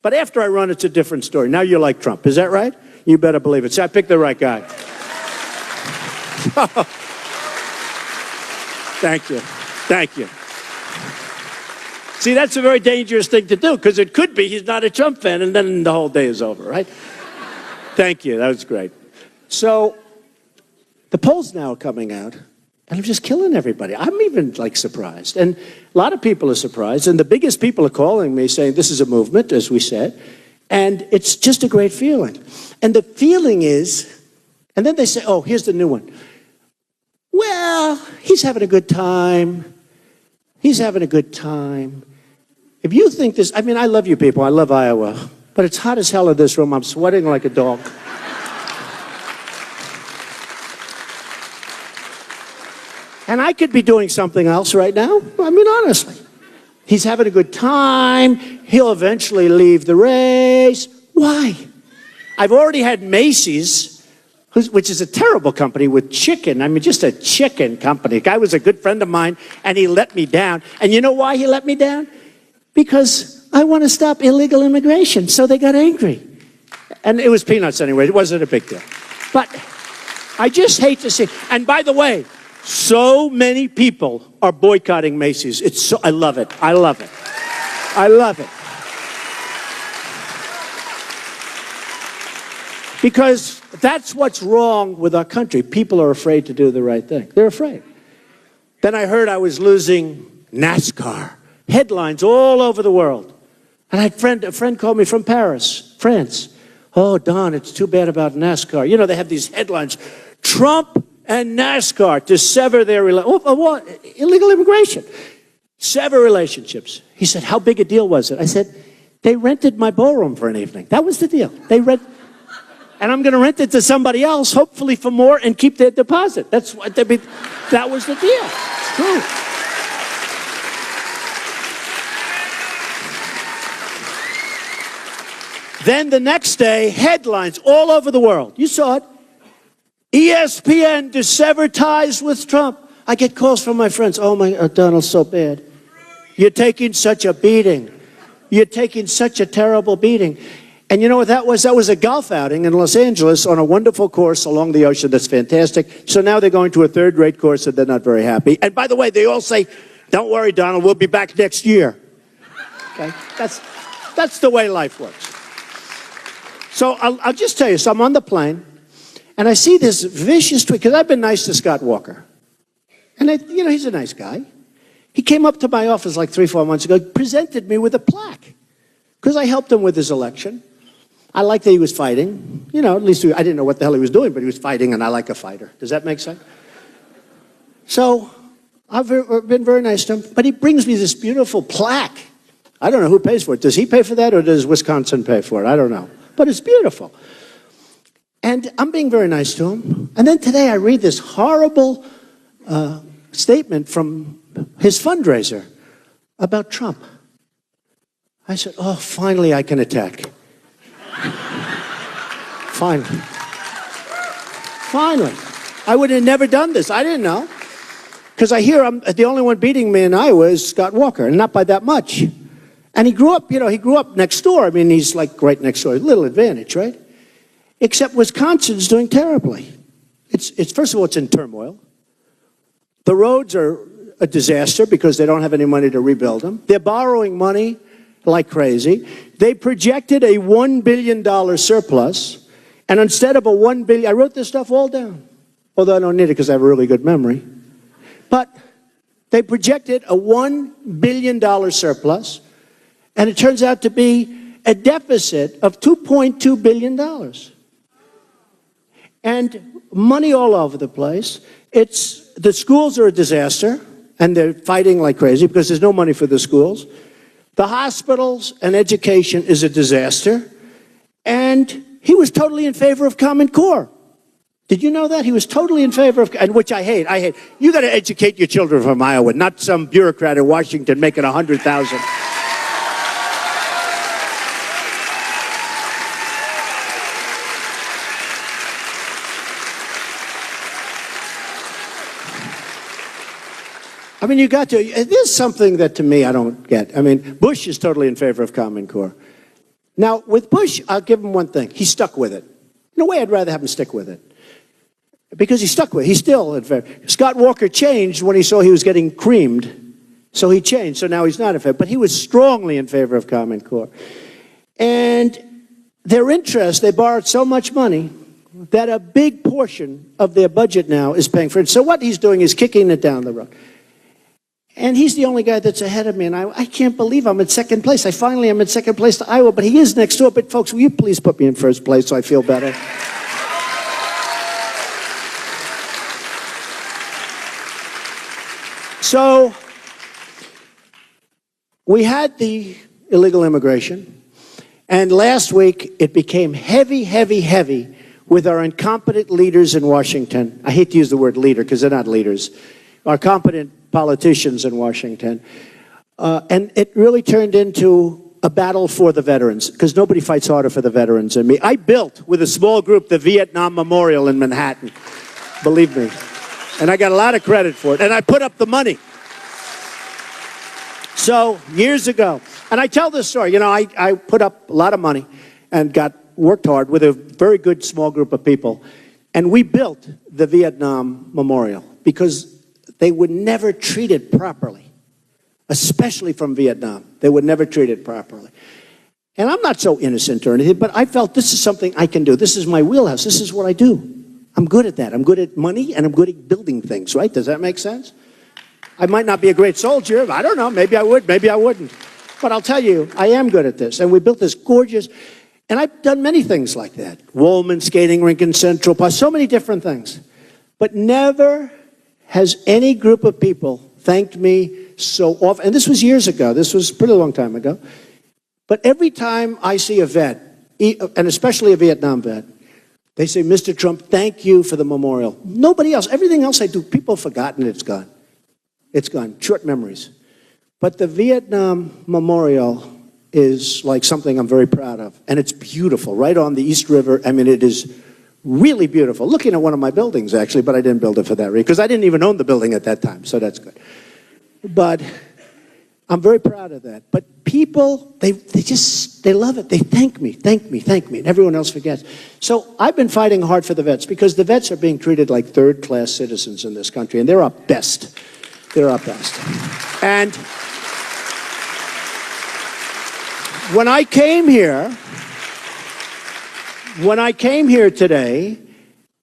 But after I run, it's a different story. Now you like Trump, is that right? You better believe it. See, I picked the right guy. Thank you. Thank you. See, that's a very dangerous thing to do because it could be he's not a Trump fan and then the whole day is over, right? Thank you. That was great. So the polls now are coming out. And I'm just killing everybody. I'm even like surprised. And a lot of people are surprised. And the biggest people are calling me saying this is a movement, as we said. And it's just a great feeling. And the feeling is, and then they say, oh, here's the new one. Well, he's having a good time. He's having a good time. If you think this, I mean, I love you people. I love Iowa. But it's hot as hell in this room. I'm sweating like a dog. And I could be doing something else right now. I mean, honestly. He's having a good time. He'll eventually leave the race. Why? I've already had Macy's which is a terrible company with chicken. I mean, just a chicken company. The guy was a good friend of mine, and he let me down. And you know why he let me down? Because I want to stop illegal immigration, so they got angry. And it was peanuts anyway. It wasn't a big deal. But I just hate to see. And by the way, so many people are boycotting Macy's. I love it. I love it. I love it. Because that's what's wrong with our country. People are afraid to do the right thing. They're afraid. Then I heard I was losing NASCAR. Headlines all over the world. And a friend called me from Paris, France. Oh, Don, it's too bad about NASCAR. You know, they have these headlines. Trump and NASCAR to sever their illegal immigration. Sever relationships. He said, how big a deal was it? I said, they rented my ballroom for an evening. That was the deal. And I'm going to rent it to somebody else, hopefully for more, and keep their deposit. That was the deal. It's true. Then the next day, headlines all over the world. You saw it. ESPN to sever ties with Trump. I get calls from my friends. Oh, Donald, so bad. You're taking such a beating. You're taking such a terrible beating. And you know what that was? That was a golf outing in Los Angeles on a wonderful course along the ocean that's fantastic. So now they're going to a third-rate course and they're not very happy. And by the way, they all say, don't worry, Donald, we'll be back next year. Okay? That's the way life works. So I'll just tell you, so I'm on the plane, and I see this vicious tweet, because I've been nice to Scott Walker. And, he's a nice guy. He came up to my office like 3-4 months ago, presented me with a plaque, because I helped him with his election. I liked that he was fighting. At least I didn't know what the hell he was doing, but he was fighting, and I like a fighter. Does that make sense? So I've been very nice to him, but he brings me this beautiful plaque. I don't know who pays for it. Does he pay for that, or does Wisconsin pay for it? I don't know. But it's beautiful. And I'm being very nice to him. And then today I read this horrible statement from his fundraiser about Trump. I said, oh, finally I can attack. Finally. Finally. I would have never done this. I didn't know. Because I hear the only one beating me in Iowa is Scott Walker, and not by that much. And he grew up next door. I mean, he's like right next door. A little advantage, right? Except Wisconsin's doing terribly. It's first of all, it's in turmoil. The roads are a disaster because they don't have any money to rebuild them. They're borrowing money like crazy. They projected a $1 billion surplus. And instead of a $1 billion, I wrote this stuff all down. Although I don't need it because I have a really good memory. But they projected a $1 billion surplus. And it turns out to be a deficit of $2.2 billion. And money all over the place. The schools are a disaster, and they're fighting like crazy because there's no money for the schools. The hospitals and education is a disaster. And he was totally in favor of Common Core. Did you know that? He was totally in favor of, and which I hate. You got to educate your children from Iowa, not some bureaucrat in Washington making $100,000. I mean, there's something that to me I don't get. I mean, Bush is totally in favor of Common Core. Now, with Bush, I'll give him one thing. He stuck with it. In a way, I'd rather have him stick with it. Because he stuck with it. He's still in favor. Scott Walker changed when he saw he was getting creamed. So he changed. So now he's not in favor. But he was strongly in favor of Common Core. And their interest, they borrowed so much money that a big portion of their budget now is paying for it. So what he's doing is kicking it down the road. And he's the only guy that's ahead of me, and I can't believe I'm in second place. I finally am in second place to Iowa, but he is next door. But folks, will you please put me in first place so I feel better? So we had the illegal immigration, and last week it became heavy, heavy, heavy with our incompetent leaders in Washington. I hate to use the word leader because they're not leaders. Our competent politicians in Washington. And it really turned into a battle for the veterans, because nobody fights harder for the veterans than me. I built, with a small group, the Vietnam Memorial in Manhattan, believe me. And I got a lot of credit for it. And I put up the money. So, years ago, and I tell this story, I put up a lot of money and worked hard with a very good small group of people. And we built the Vietnam Memorial because they would never treat it properly, especially from Vietnam. They would never treat it properly. And I'm not so innocent or anything, but I felt this is something I can do. This is my wheelhouse. This is what I do. I'm good at that. I'm good at money, and I'm good at building things, right? Does that make sense? I might not be a great soldier. I don't know. Maybe I would. Maybe I wouldn't. But I'll tell you, I am good at this. And we built this gorgeous, and I've done many things like that. Woolman skating rink in Central Park, so many different things. But never has any group of people thanked me so often. And this was years ago. This was a pretty long time ago. But every time I see a vet, and especially a Vietnam vet, they say, Mr. Trump, thank you for the memorial. Nobody else. Everything else I do, people have forgotten it's gone. It's gone. Short memories. But the Vietnam Memorial is like something I'm very proud of. And it's beautiful, right on the East River. I mean, it is really beautiful. Looking at one of my buildings, actually, but I didn't build it for that reason, because I didn't even own the building at that time, so that's good. But I'm very proud of that. But people, they love it. They thank me, and everyone else forgets. So I've been fighting hard for the vets, because the vets are being treated like third-class citizens in this country, and they're our best. They're our best. And when I came here today,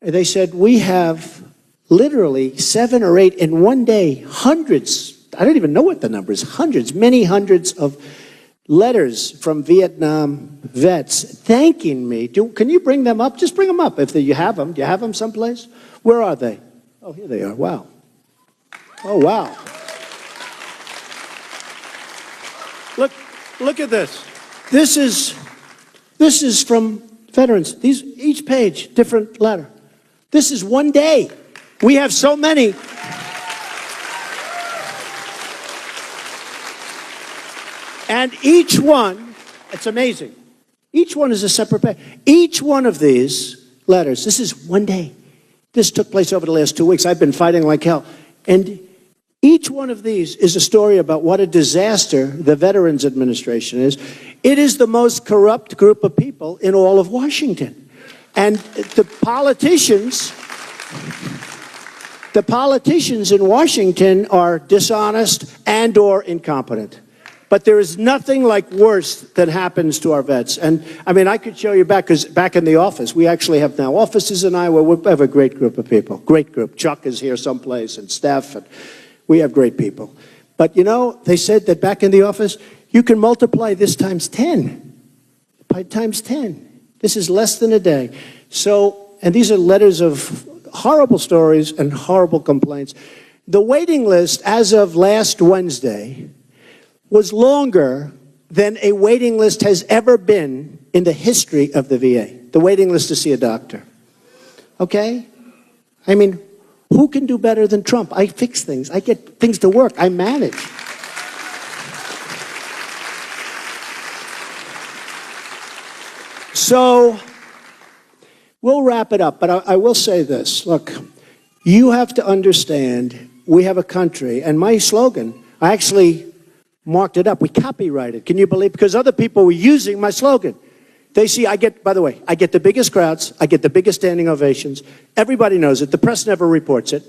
they said, we have literally 7 or 8 in one day, hundreds, I don't even know what the number is, hundreds, many hundreds of letters from Vietnam vets thanking me. Can you bring them up? Just bring them up if you have them. Do you have them someplace? Where are they? Oh, here they are. Wow. Oh, wow. Look at this. This is from veterans. Each page, different letter. This is one day. We have so many. And each one, it's amazing. Each one is a separate page. Each one of these letters, this is one day. This took place over the last 2 weeks. I've been fighting like hell. And each one of these is a story about what a disaster the Veterans Administration is. It is the most corrupt group of people in all of Washington. And the politicians in Washington are dishonest and or incompetent. But there is nothing like worse that happens to our vets. And I mean, I could show you back, because back in the office, we actually have now offices in Iowa. We have a great group of people, great group. Chuck is here someplace, and Steph, and we have great people. But they said that back in the office, you can multiply this times 10. Times 10. This is less than a day. So, and these are letters of horrible stories and horrible complaints. The waiting list as of last Wednesday was longer than a waiting list has ever been in the history of the VA. The waiting list to see a doctor. Okay? I mean, who can do better than Trump? I fix things. I get things to work. I manage. So, we'll wrap it up, but I will say this. Look, you have to understand, we have a country, and my slogan, I actually marked it up. We copyrighted. Can you believe? Because other people were using my slogan. They see, by the way, I get the biggest crowds. I get the biggest standing ovations. Everybody knows it. The press never reports it.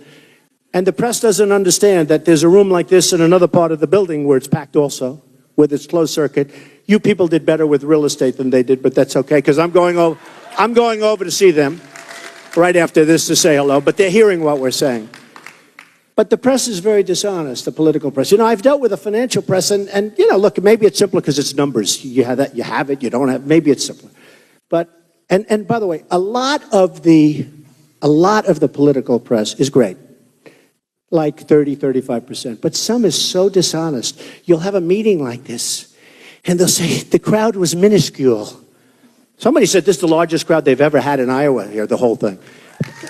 And the press doesn't understand that there's a room like this in another part of the building where it's packed also, with its closed circuit. You people did better with real estate than they did, but that's okay, because I'm going over to see them right after this to say hello, but they're hearing what we're saying. But the press is very dishonest, the political press. I've dealt with the financial press, and look, maybe it's simpler because it's numbers. You have that, you have it, you don't have, maybe it's simpler. But, and by the way, a lot of the political press is great, like 30-35%. But some is so dishonest. You'll have a meeting like this, and they'll say, the crowd was minuscule. Somebody said this is the largest crowd they've ever had in Iowa here, the whole thing.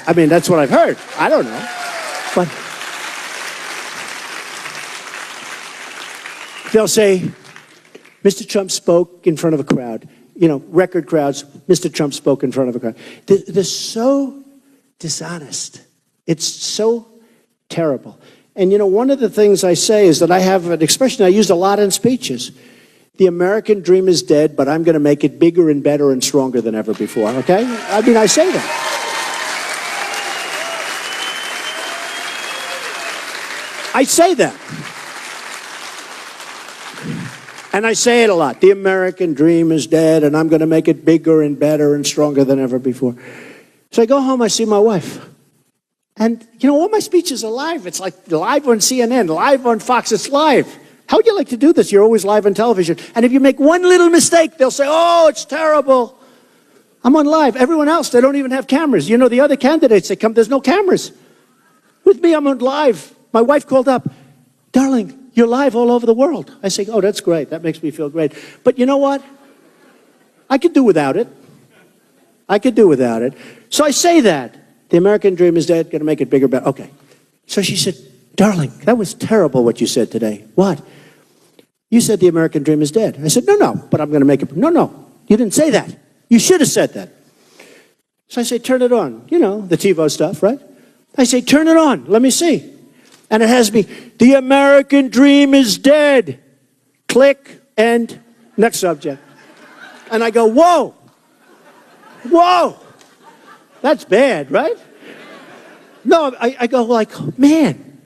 I mean, that's what I've heard. I don't know. But they'll say, Mr. Trump spoke in front of a crowd. You know, record crowds. Mr. Trump spoke in front of a crowd. They're so dishonest. It's so terrible. And, you know, one of the things I say is that I have an expression I use a lot in speeches. The American dream is dead, but I'm going to make it bigger and better and stronger than ever before, okay? I mean, I say that. I say that. And I say it a lot. The American dream is dead, and I'm going to make it bigger and better and stronger than ever before. So I go home, I see my wife. And, you know, all my speeches are live. It's like live on CNN, live on Fox. It's live. How would you like to do this? You're always live on television. And if you make one little mistake, they'll say, oh, it's terrible. I'm on live. Everyone else, they don't even have cameras. You know, the other candidates, they come, there's no cameras. With me, I'm on live. My wife called up, darling, you're live all over the world. I say, oh, that's great. That makes me feel great. But you know what? I could do without it. I could do without it. So I say that. The American dream is dead, going to make it bigger, better. Okay. So she said, darling, that was terrible what you said today. What? You said the American dream is dead. I said, no, but I'm going to make it. No, you didn't say that. You should have said that. So I say, turn it on. You know, the TiVo stuff, right? I say, turn it on. Let me see. And it has me, the American dream is dead. Click, end, next subject. And I go, whoa. That's bad, right? No, I go like, man,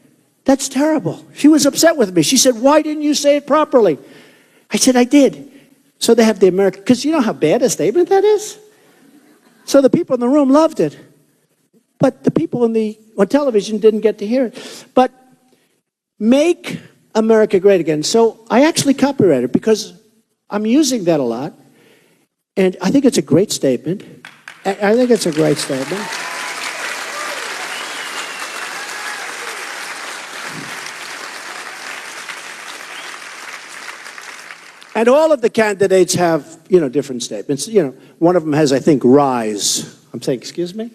that's terrible. She was upset with me. She said, why didn't you say it properly? I said, I did. So they have the American, because you know how bad a statement that is? So the people in the room loved it. But the people on television didn't get to hear it. But make America great again. So I actually copyrighted it because I'm using that a lot. And I think it's a great statement. I think it's a great statement. And all of the candidates have, you know, different statements. You know, one of them has, I think, rise. I'm saying, excuse me?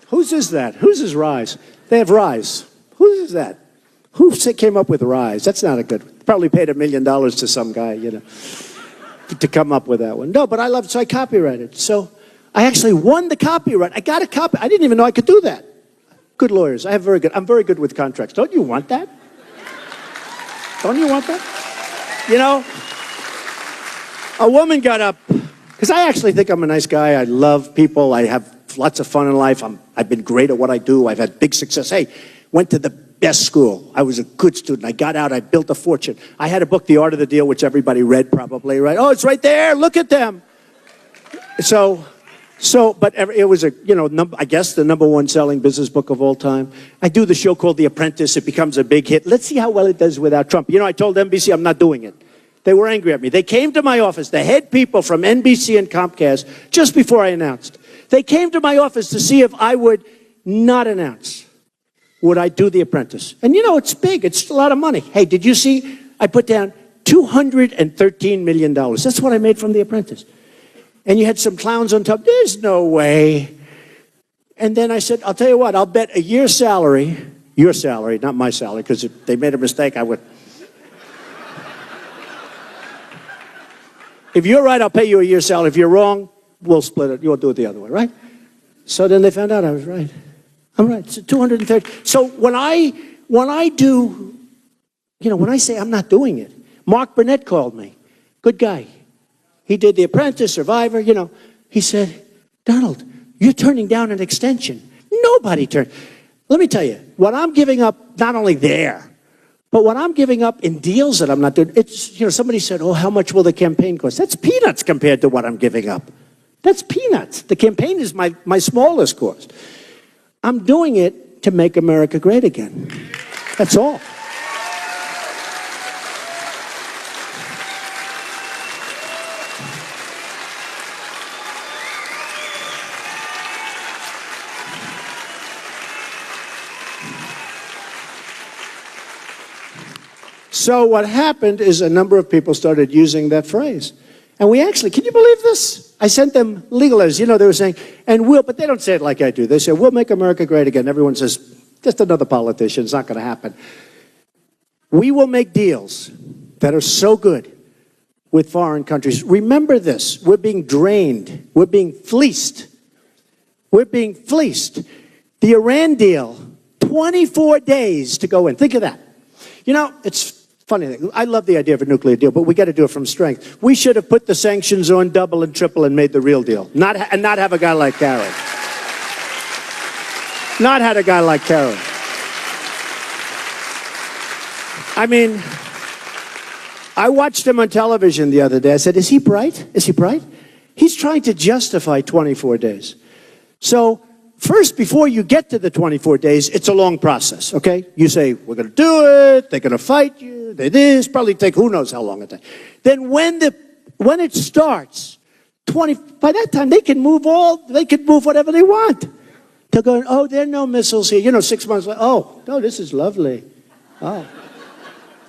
Whose is that? Whose is rise? They have rise. Whose is that? Who came up with rise? That's not a good. Probably paid $1 million to some guy, you know, to come up with that one. No, but I love it, so I copyrighted. So I actually won the copyright. I got a copy. I didn't even know I could do that. Good lawyers. I'm very good with contracts. Don't you want that? Don't you want that? You know, a woman got up, because I actually think I'm a nice guy. I love people. I have lots of fun in life. I've been great at what I do. I've had big success. Hey, went to the best school. I was a good student. I got out. I built a fortune. I had a book, The Art of the Deal, which everybody read probably, right? Oh, it's right there. Look at them. But it was I guess the #1 selling business book of all time. I do the show called The Apprentice. It becomes a big hit. Let's see how well it does without Trump. You know, I told NBC I'm not doing it. They were angry at me. They came to my office, the head people from NBC and Comcast, just before I announced. They came to my office to see if I would not announce. Would I do The Apprentice? And you know, it's big. It's a lot of money. Hey, did you see? I put down $213 million. That's what I made from The Apprentice. And you had some clowns on top. There's no way. And then I said, I'll tell you what, I'll bet a year's salary, your salary, not my salary, because if they made a mistake, I would. If you're right, I'll pay you a year's salary. If you're wrong, we'll split it. You'll do it the other way, right? So then they found out I was right. I'm right. So 230. So when I do, you know, when I say I'm not doing it, Mark Burnett called me. Good guy. He did The Apprentice, Survivor, you know. He said, Donald, you're turning down an extension. Nobody turned. Let me tell you, what I'm giving up, not only there, but what I'm giving up in deals that I'm not doing, it's, you know, somebody said, oh, how much will the campaign cost? That's peanuts compared to what I'm giving up. That's peanuts. The campaign is my smallest cost. I'm doing it to make America great again. That's all. So what happened is a number of people started using that phrase. And we actually, can you believe this? I sent them legal letters. You know, they were saying, but they don't say it like I do. They say, we'll make America great again. Everyone says, just another politician. It's not going to happen. We will make deals that are so good with foreign countries. Remember this. We're being drained. We're being fleeced. We're being fleeced. The Iran deal, 24 days to go in. Think of that. You know, it's funny. I love the idea of a nuclear deal, but we got to do it from strength. We should have put the sanctions on double and triple and made the real deal. Not have a guy like Kerry. Not had a guy like Kerry. I mean, I watched him on television the other day. I said, is he bright? Is he bright? He's trying to justify 24 days. So first, before you get to the 24 days, it's a long process, okay? You say, we're going to do it. They're going to fight you. They this. Probably take who knows how long it takes. Then when it starts, by that time, they can move whatever they want. They're going, oh, there are no missiles here. You know, 6 months later, oh, no, this is lovely. Oh.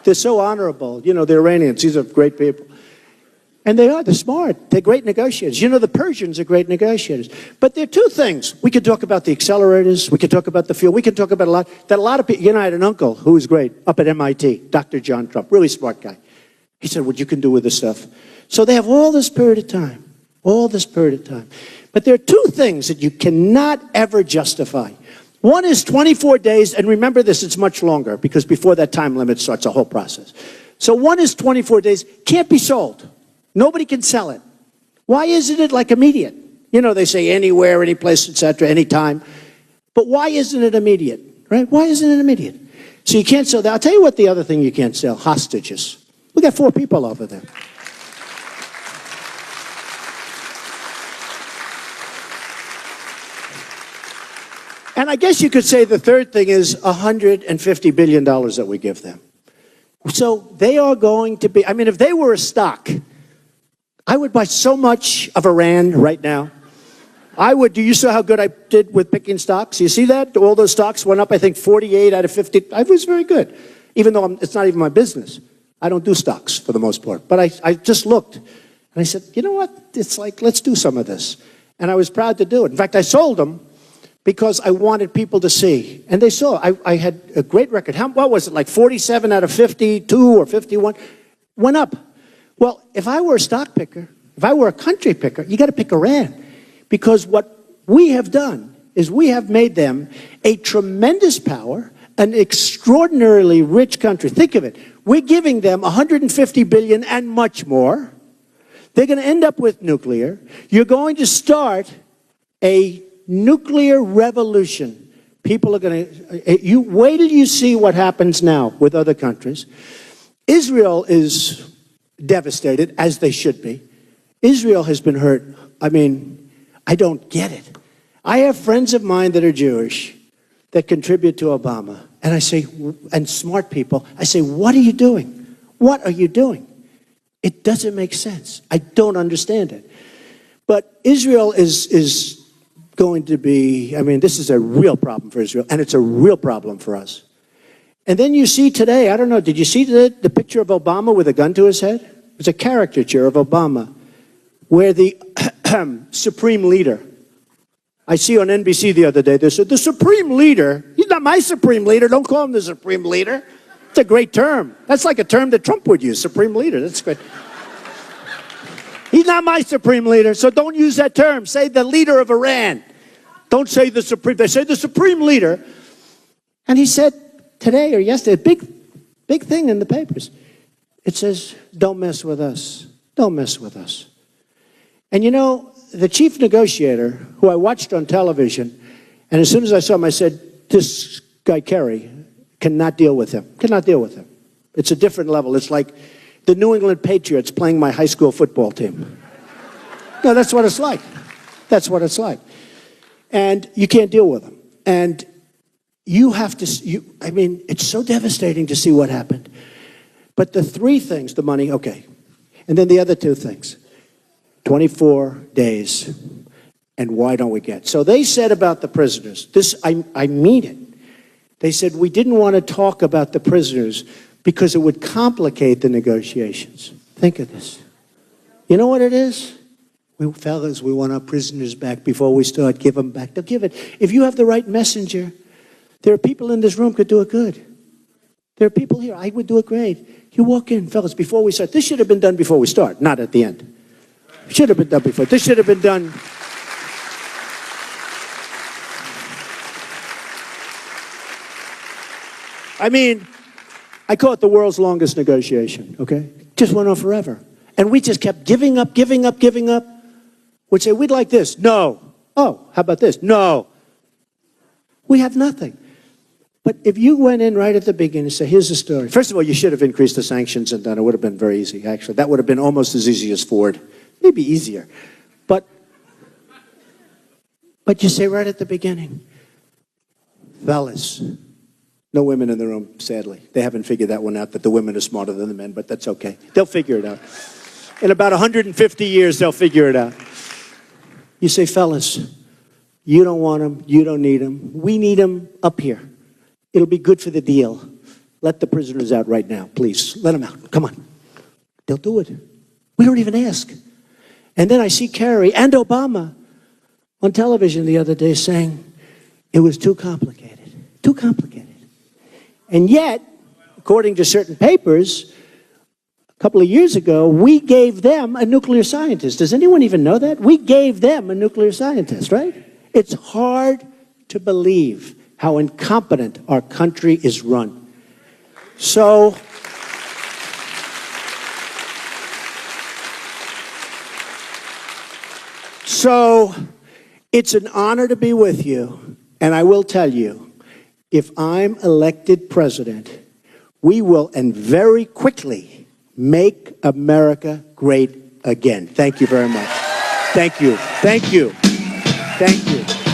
They're so honorable. You know, the Iranians, these are great people. And they're smart. They're great negotiators. You know, the Persians are great negotiators. But there are two things. We could talk about the accelerators. We could talk about the fuel. We could talk about a lot of people. You know, I had an uncle who was great up at MIT, Dr. John Trump, really smart guy. He said, what you can do with this stuff. So they have all this period of time. But there are two things that you cannot ever justify. One is 24 days, and remember this, it's much longer, because before that time limit starts a whole process. So one is 24 days, can't be sold. Nobody can sell it. Why isn't it like immediate? You know, they say anywhere, any place, etc., anytime. But why isn't it immediate, right? Why isn't it immediate? So you can't sell that. I'll tell you what the other thing you can't sell, hostages. We got 4 people over there. And I guess you could say the third thing is $150 billion that we give them. So they are going to be, I mean, if they were a stock, I would buy so much of Iran right now. Do you saw how good I did with picking stocks? You see that? All those stocks went up, I think, 48 out of 50. I was very good, even though it's not even my business. I don't do stocks for the most part. But I just looked, and I said, you know what? It's like, let's do some of this. And I was proud to do it. In fact, I sold them because I wanted people to see. And they saw. I had a great record. What was it, like 47 out of 52 or 51? Went up. Well, if I were a stock picker, if I were a country picker, you got to pick Iran. Because what we have done is we have made them a tremendous power, an extraordinarily rich country. Think of it. We're giving them $150 billion and much more. They're going to end up with nuclear. You're going to start a nuclear revolution. People are going to, wait till you see what happens now with other countries. Israel is devastated, as they should be. Israel has been hurt. I mean, I don't get it. I have friends of mine that are Jewish that contribute to Obama. And I say, and smart people, I say, what are you doing? What are you doing? It doesn't make sense. I don't understand it. But Israel is going to be, I mean, this is a real problem for Israel, and it's a real problem for us. And then you see today, I don't know, did you see the picture of Obama with a gun to his head? It was a caricature of Obama, where the supreme leader, I see on NBC the other day, they said, the supreme leader, he's not my supreme leader, don't call him the supreme leader. It's a great term. That's like a term that Trump would use, supreme leader, that's great. He's not my supreme leader, so don't use that term. Say the leader of Iran. Don't say the supreme, they say the supreme leader. And he said today or yesterday, big thing in the papers. It says, don't mess with us. Don't mess with us. And you know, the chief negotiator, who I watched on television, and as soon as I saw him, I said, this guy Kerry cannot deal with him. Cannot deal with him. It's a different level. It's like the New England Patriots playing my high school football team. No, that's what it's like. That's what it's like. And you can't deal with them. And you have to, I mean, it's so devastating to see what happened. But the 3 things, the money, okay. And then the other 2 things, 24 days, and why don't we get? So they said about the prisoners, this, I mean it. They said we didn't want to talk about the prisoners because it would complicate the negotiations. Think of this. You know what it is? Fellas, we want our prisoners back before we start. Give them back. They'll give it. If you have the right messenger, There are people in this room could do it good. There are people here, I would do it great. You walk in, fellas, before we start. This should have been done before we start, not at the end. Should have been done before. This should have been done. I mean, I call it the world's longest negotiation, okay? Just went on forever. And we just kept giving up. We'd say, we'd like this. No. Oh, how about this? No. We have nothing. But if you went in right at the beginning and said, here's the story. First of all, you should have increased the sanctions and done it. Would have been very easy, actually. That would have been almost as easy as Ford. Maybe easier. But you say right at the beginning, fellas, no women in the room, sadly. They haven't figured that one out, that the women are smarter than the men, but that's okay. They'll figure it out. In about 150 years, they'll figure it out. You say, fellas, you don't want them, you don't need them. We need them up here. It'll be good for the deal. Let the prisoners out right now, please. Let them out. Come on. They'll do it. We don't even ask. And then I see Kerry and Obama on television the other day saying it was too complicated. Too complicated. And yet, according to certain papers, a couple of years ago, we gave them a nuclear scientist. Does anyone even know that? We gave them a nuclear scientist, right? It's hard to believe how incompetent our country is run. So it's an honor to be with you, and I will tell you, if I'm elected president, we will, and very quickly, make America great again. Thank you very much. Thank you. Thank you. Thank you.